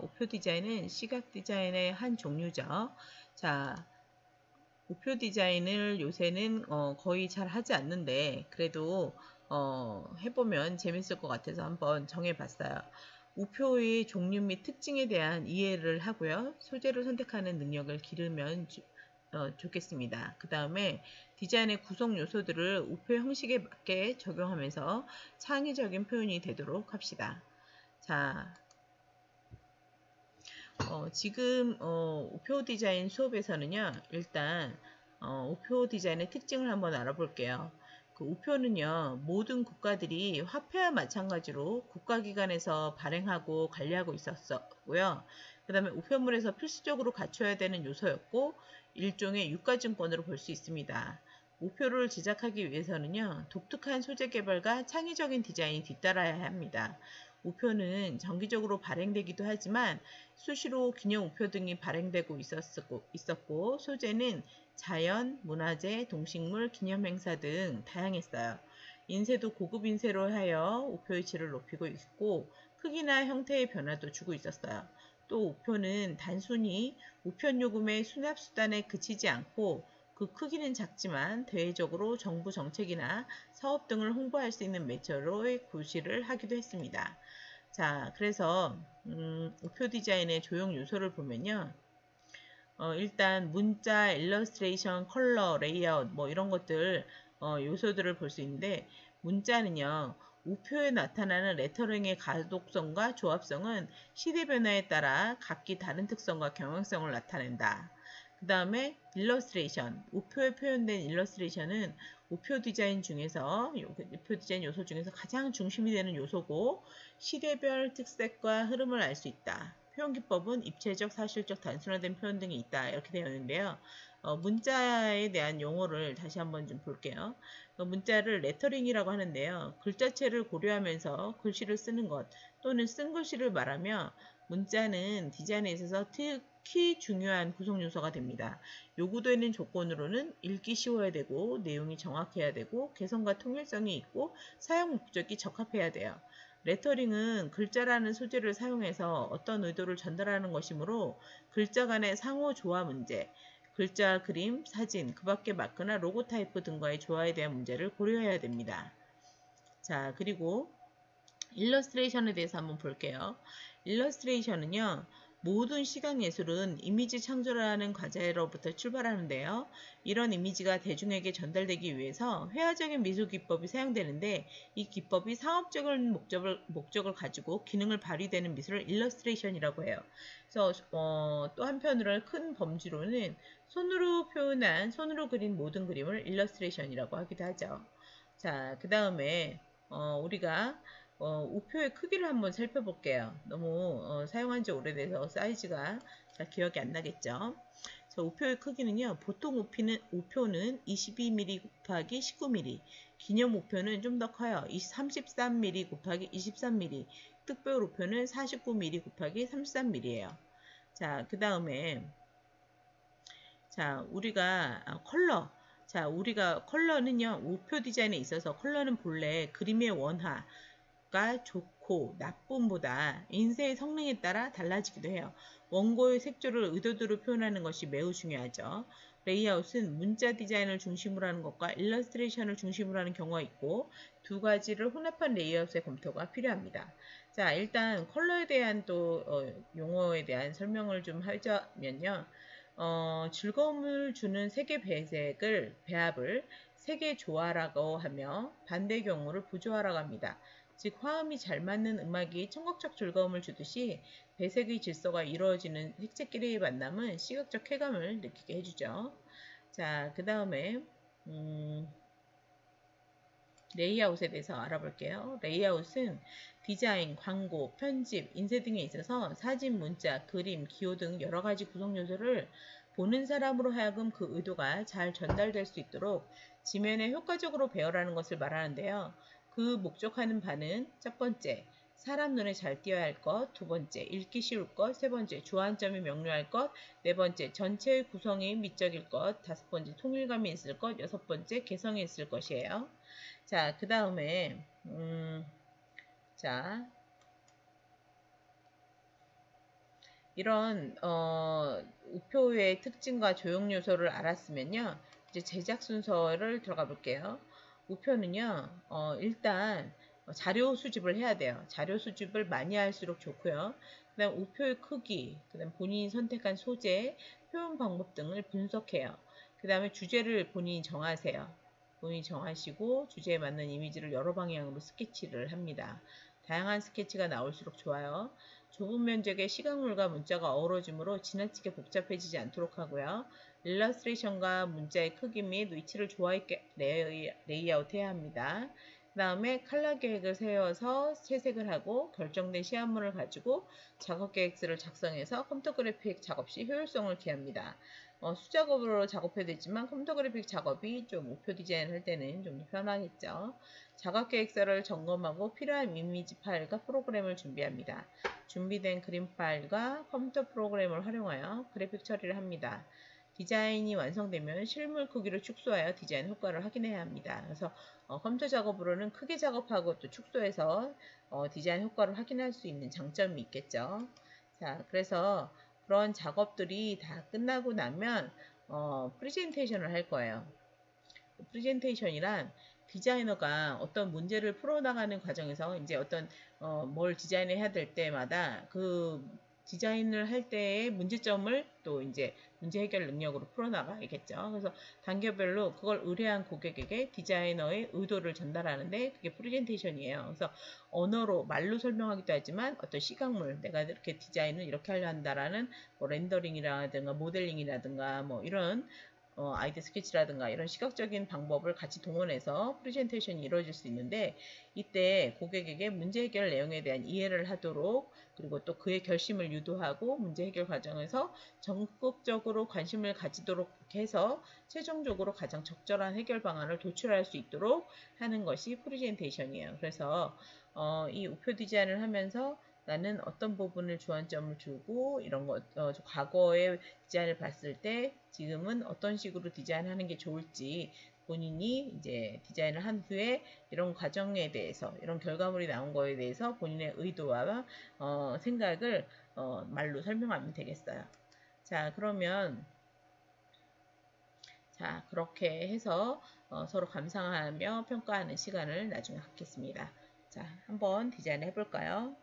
우표 디자인은 시각 디자인의 한 종류죠. 자, 우표 디자인을 요새는 거의 잘 하지 않는데 그래도 해보면 재밌을 것 같아서 한번 정해봤어요. 우표의 종류 및 특징에 대한 이해를 하고요. 소재를 선택하는 능력을 기르면 좋겠습니다. 그 다음에 디자인의 구성 요소들을 우표 형식에 맞게 적용하면서 창의적인 표현이 되도록 합시다. 자, 지금 우표 디자인 수업에서는요. 일단 우표 디자인의 특징을 한번 알아볼게요. 그 우표는요. 모든 국가들이 화폐와 마찬가지로 국가기관에서 발행하고 관리하고 있었고요. 그 다음에 우표물에서 필수적으로 갖춰야 되는 요소였고 일종의 유가증권으로 볼 수 있습니다. 우표를 제작하기 위해서는요. 독특한 소재 개발과 창의적인 디자인이 뒤따라야 합니다. 우표는 정기적으로 발행되기도 하지만 수시로 기념 우표 등이 발행되고 있었고 소재는 자연, 문화재, 동식물, 기념행사 등 다양했어요. 인쇄도 고급 인쇄로 하여 우표의 질을 높이고 있고 크기나 형태의 변화도 주고 있었어요. 또 우표는 단순히 우편요금의 수납수단에 그치지 않고 그 크기는 작지만 대외적으로 정부 정책이나 사업 등을 홍보할 수 있는 매체로의 구실을 하기도 했습니다. 자, 그래서 우표 디자인의 조형 요소를 보면요. 일단 문자, 일러스트레이션, 컬러, 레이아웃 뭐 이런 것들 요소들을 볼 수 있는데 문자는요. 우표에 나타나는 레터링의 가독성과 조합성은 시대 변화에 따라 각기 다른 특성과 경향성을 나타낸다. 그 다음에 일러스트레이션, 우표에 표현된 일러스트레이션은 우표 디자인 요소 중에서 가장 중심이 되는 요소고 시대별 특색과 흐름을 알 수 있다. 표현 기법은 입체적, 사실적, 단순화된 표현 등이 있다. 이렇게 되어 있는데요. 문자에 대한 용어를 다시 한번 좀 볼게요. 문자를 레터링이라고 하는데요. 글자체를 고려하면서 글씨를 쓰는 것 또는 쓴 글씨를 말하며 문자는 디자인에 있어서 특히 중요한 구성 요소가 됩니다. 요구되는 조건으로는 읽기 쉬워야 되고 내용이 정확해야 되고 개성과 통일성이 있고 사용 목적이 적합해야 돼요. 레터링은 글자라는 소재를 사용해서 어떤 의도를 전달하는 것이므로 글자 간의 상호 조화 문제, 글자, 그림, 사진, 그 밖의 마크나 로고 타이프 등과의 조화에 대한 문제를 고려해야 됩니다. 자, 그리고 일러스트레이션에 대해서 한번 볼게요. 일러스트레이션은요. 모든 시각예술은 이미지 창조라는 과제로부터 출발하는데요. 이런 이미지가 대중에게 전달되기 위해서 회화적인 미술 기법이 사용되는데 이 기법이 상업적인 목적을 가지고 기능을 발휘되는 미술을 일러스트레이션이라고 해요. 그래서 또 한편으로 큰 범주로는 손으로 그린 모든 그림을 일러스트레이션이라고 하기도 하죠. 자, 그 다음에 우리가 우표의 크기를 한번 살펴볼게요. 너무 사용한 지 오래돼서 사이즈가 잘 기억이 안 나겠죠. 자, 우표의 크기는요. 보통 우표는 22mm 곱하기 19mm, 기념 우표는 좀 더 커요. 33mm 곱하기 23mm, 특별 우표는 49mm 곱하기 33mm예요. 자, 그 다음에 우리가 컬러. 자, 우리가 컬러는요. 우표 디자인에 있어서 컬러는 본래 그림의 원화가 좋고 나쁨보다 인쇄의 성능에 따라 달라지기도 해요. 원고의 색조를 의도대로 표현하는 것이 매우 중요하죠. 레이아웃은 문자 디자인을 중심으로 하는 것과 일러스트레이션을 중심으로 하는 경우가 있고 두 가지를 혼합한 레이아웃의 검토가 필요합니다. 자, 일단 컬러에 대한 또 용어에 대한 설명을 좀 하자면요. 즐거움을 주는 색의 배합을 색의 조화라고 하며 반대 경우를 부조화라고 합니다. 즉 화음이 잘 맞는 음악이 청각적 즐거움을 주듯이 배색의 질서가 이루어지는 색채끼리의 만남은 시각적 쾌감을 느끼게 해주죠. 자, 그 다음에 레이아웃에 대해서 알아볼게요. 레이아웃은 디자인, 광고, 편집, 인쇄 등에 있어서 사진, 문자, 그림, 기호 등 여러 가지 구성 요소를 보는 사람으로 하여금 그 의도가 잘 전달될 수 있도록 지면에 효과적으로 배열하는 것을 말하는데요. 그 목적하는 바는 첫 번째, 사람 눈에 잘 띄어야 할 것, 두 번째, 읽기 쉬울 것, 세 번째, 주안점이 명료할 것, 네 번째, 전체의 구성이 미적일 것, 다섯 번째, 통일감이 있을 것, 여섯 번째, 개성이 있을 것이에요. 자, 그 다음에, 자, 이런 우표의 특징과 조형 요소를 알았으면요. 이제 제작 순서를 들어가 볼게요. 우표는요. 일단 자료 수집을 해야 돼요. 자료 수집을 많이 할수록 좋고요. 그 다음 우표의 크기, 그 다음 본인이 선택한 소재, 표현 방법 등을 분석해요. 그 다음에 주제를 본인이 정하세요. 본인이 정하시고 주제에 맞는 이미지를 여러 방향으로 스케치를 합니다. 다양한 스케치가 나올수록 좋아요. 좁은 면적의 시각물과 문자가 어우러지므로 지나치게 복잡해지지 않도록 하고요. 일러스트레이션과 문자의 크기 및 위치를 조화 있게 레이아웃해야 합니다. 그 다음에 컬러 계획을 세워서 채색을 하고 결정된 시합물을 가지고 작업 계획서를 작성해서 컴퓨터 그래픽 작업 시 효율성을 기합니다. 수작업으로 작업해야 되지만 컴퓨터 그래픽 작업이 좀 우표 디자인 할 때는 좀 더 편하겠죠. 작업 계획서를 점검하고 필요한 이미지 파일과 프로그램을 준비합니다. 준비된 그림 파일과 컴퓨터 프로그램을 활용하여 그래픽 처리를 합니다. 디자인이 완성되면 실물 크기를 축소하여 디자인 효과를 확인해야 합니다. 그래서 컴퓨터 작업으로는 크게 작업하고 또 축소해서 디자인 효과를 확인할 수 있는 장점이 있겠죠. 자, 그래서 그런 작업들이 다 끝나고 나면 프레젠테이션을 할 거예요. 프레젠테이션이란 디자이너가 어떤 문제를 풀어나가는 과정에서 이제 어떤 뭘 디자인해야 될 때마다 그 디자인을 할 때의 문제점을 또 이제 문제 해결 능력으로 풀어나가야겠죠. 그래서 단계별로 그걸 의뢰한 고객에게 디자이너의 의도를 전달하는데 그게 프레젠테이션이에요. 그래서 언어로 말로 설명하기도 하지만 어떤 시각물 내가 이렇게 디자인을 이렇게 하려 한다라는 뭐 렌더링이라든가 모델링이라든가 뭐 이런 아이디 스케치라든가 이런 시각적인 방법을 같이 동원해서 프레젠테이션이 이루어질 수 있는데 이때 고객에게 문제 해결 내용에 대한 이해를 하도록 그리고 또 그의 결심을 유도하고 문제 해결 과정에서 적극적으로 관심을 가지도록 해서 최종적으로 가장 적절한 해결 방안을 도출할 수 있도록 하는 것이 프레젠테이션이에요. 그래서 이 우표 디자인을 하면서 나는 어떤 부분을 주안점을 주고 이런 것 과거의 디자인을 봤을 때 지금은 어떤 식으로 디자인하는 게 좋을지 본인이 이제 디자인을 한 후에 이런 과정에 대해서 이런 결과물이 나온 거에 대해서 본인의 의도와 생각을 말로 설명하면 되겠어요. 자, 그러면 자, 그렇게 해서 서로 감상하며 평가하는 시간을 나중에 갖겠습니다. 자, 한번 디자인 해볼까요?